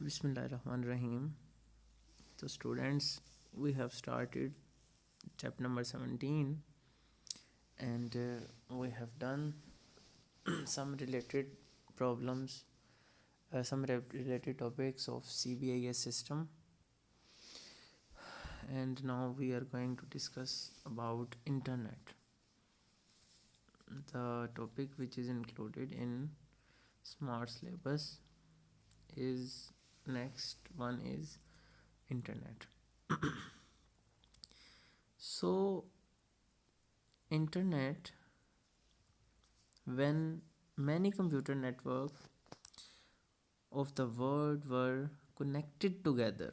Bismillahirrahmanirrahim. So, students, we have started chapter number 17 and we have done some related problems, related topics of CBIS system, and now we are going to discuss about internet. The topic which is included in smart syllabus is next one is internet. So internet, when many computer networks of the world were connected together,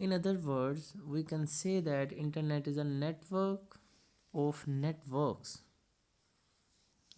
In other words, we can say that internet is a network of networks.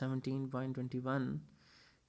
17.21.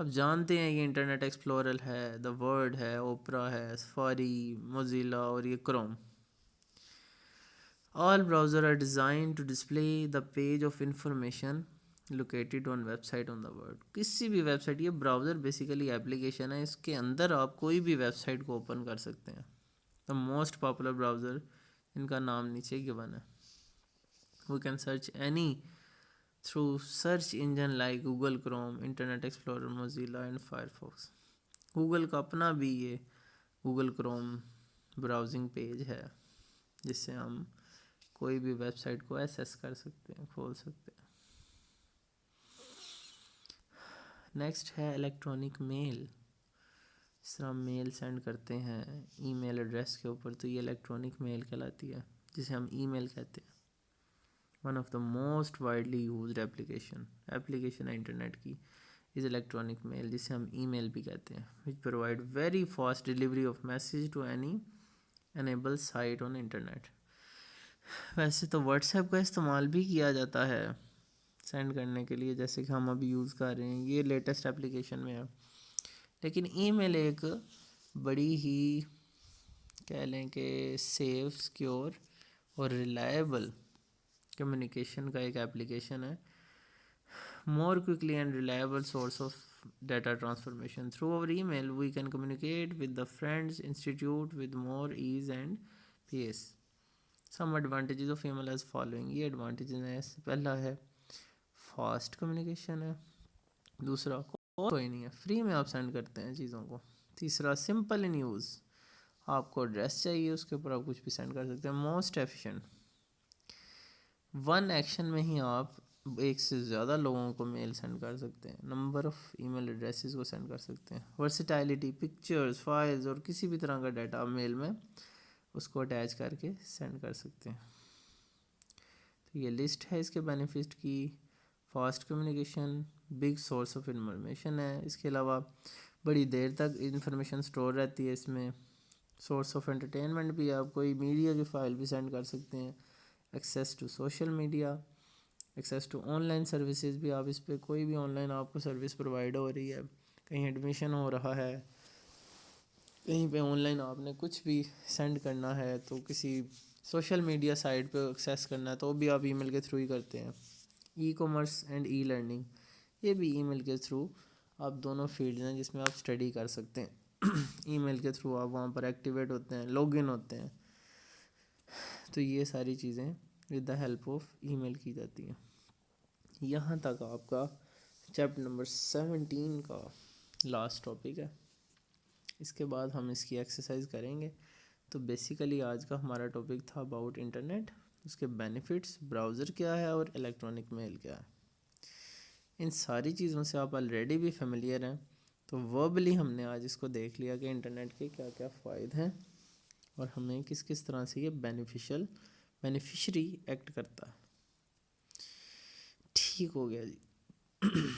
اب جانتے ہیں یہ internet explorer ہے، the word ہے، اوپرا ہے، safari, Mozilla اور یہ Chrome. All browsers are designed to display the page of information located on website on the word. کسی بھی ویب سائٹ، یہ براؤزر بیسیکلی ایپلیکیشن ہے، اس کے اندر آپ کوئی بھی ویب سائٹ کو اوپن کر سکتے ہیں. دا موسٹ پاپولر براؤزر، ان کا نام نیچے گیون ہے. We can search any through search engine like Google Chrome, Internet Explorer, Mozilla and Firefox. Google کا اپنا بھی یہ گوگل کروم براؤزنگ پیج ہے جس سے ہم کوئی بھی ویب سائٹ کو ایکسیس کر سکتے ہیں، کھول سکتے ہیں. نیکسٹ ہے الیکٹرانک میل. اس طرح ہم میل سینڈ کرتے ہیں ای میل ایڈریس کے اوپر، تو یہ الیکٹرانک میل کہلاتی ہے، جسے ہم ای میل کہتے ہیں. One of the most widely used application ہے انٹرنیٹ کی از الیکٹرانک میل، جسے ہم ای میل بھی کہتے ہیں، which provide very fast delivery of message to any enable site on internet. ویسے تو واٹس ایپ کا استعمال بھی کیا جاتا ہے سینڈ کرنے کے لیے، جیسے کہ ہم ابھی یوز کر رہے ہیں، یہ لیٹسٹ اپلیکیشن میں ہے. لیکن ای میل ایک بڑی ہی کہہ لیں کہ سیف، سیکیور اور ریلائبل کمیونیکیشن کا ایک ایپلیکیشن ہے. More quickly and reliable source of data transformation. Through over email we can communicate with the friends institute with more ease and peace. Some advantages of email is following. یہ advantages ہیں، پہلا ہے fast communication ہے، دوسرا کوئی نہیں ہے، free میں آپ سینڈ کرتے ہیں چیزوں کو، تیسرا سمپل ان یوز، آپ کو ایڈریس چاہیے اس کے اوپر آپ کچھ بھی سینڈ کر سکتے ہیں. موسٹ ایفیشینٹ، ون ایکشن میں ہی آپ ایک سے زیادہ لوگوں کو میل سینڈ کر سکتے ہیں، number of email addresses کو سینڈ کر سکتے ہیں. ورسٹائلٹی، پکچرز، فائلز اور کسی بھی طرح کا ڈیٹا آپ میل میں اس کو اٹیچ کر کے سینڈ کر سکتے ہیں. تو یہ لسٹ ہے اس کے بینیفٹ کی. Fast communication, big source of information ہے، اس کے علاوہ بڑی دیر تک انفارمیشن سٹور رہتی ہے اس میں. سورس آف انٹرٹینمنٹ بھی، آپ کوئی میڈیا کی فائل بھی سینڈ کر سکتے ہیں. Access to social media, access to online services بھی، آپ اس پہ کوئی بھی آن لائن آپ کو سروس پرووائڈ ہو رہی ہے، کہیں ایڈمیشن ہو رہا ہے، کہیں پہ آن لائن آپ نے کچھ بھی سینڈ کرنا ہے تو کسی سوشل میڈیا سائٹ پہ ایکسیس کرنا ہے تو بھی آپ ای میل کے تھرو ہی کرتے ہیں. E commerce and e learning, یہ بھی ای میل کے تھرو آپ دونوں فیلڈز ہیں جس میں آپ اسٹڈی کر سکتے ہیں. ای میل کے تھرو آپ وہاں پر ایکٹیویٹ ہوتے ہیں، لاگ ان ہوتے ہیں. تو یہ ساری چیزیں ود دا ہیلپ آف ای میل کی جاتی ہیں. یہاں تک آپ کا چیپٹر نمبر 17 کا لاسٹ ٹاپک ہے. اس کے بعد ہم اس کی ایکسرسائز کریں گے. تو بیسیکلی آج کا ہمارا ٹاپک تھا اباؤٹ انٹرنیٹ، اس کے بینیفٹس، براؤزر کیا ہے اور الیکٹرانک میل کیا ہے. ان ساری چیزوں سے آپ آلریڈی بھی فیملیئر ہیں، تو وربلی ہم نے آج اس کو دیکھ لیا کہ انٹرنیٹ کے کیا کیا فائدے ہیں اور ہمیں کس کس طرح سے یہ بینیفیشری ایکٹ کرتا ہے. ٹھیک ہو گیا جی.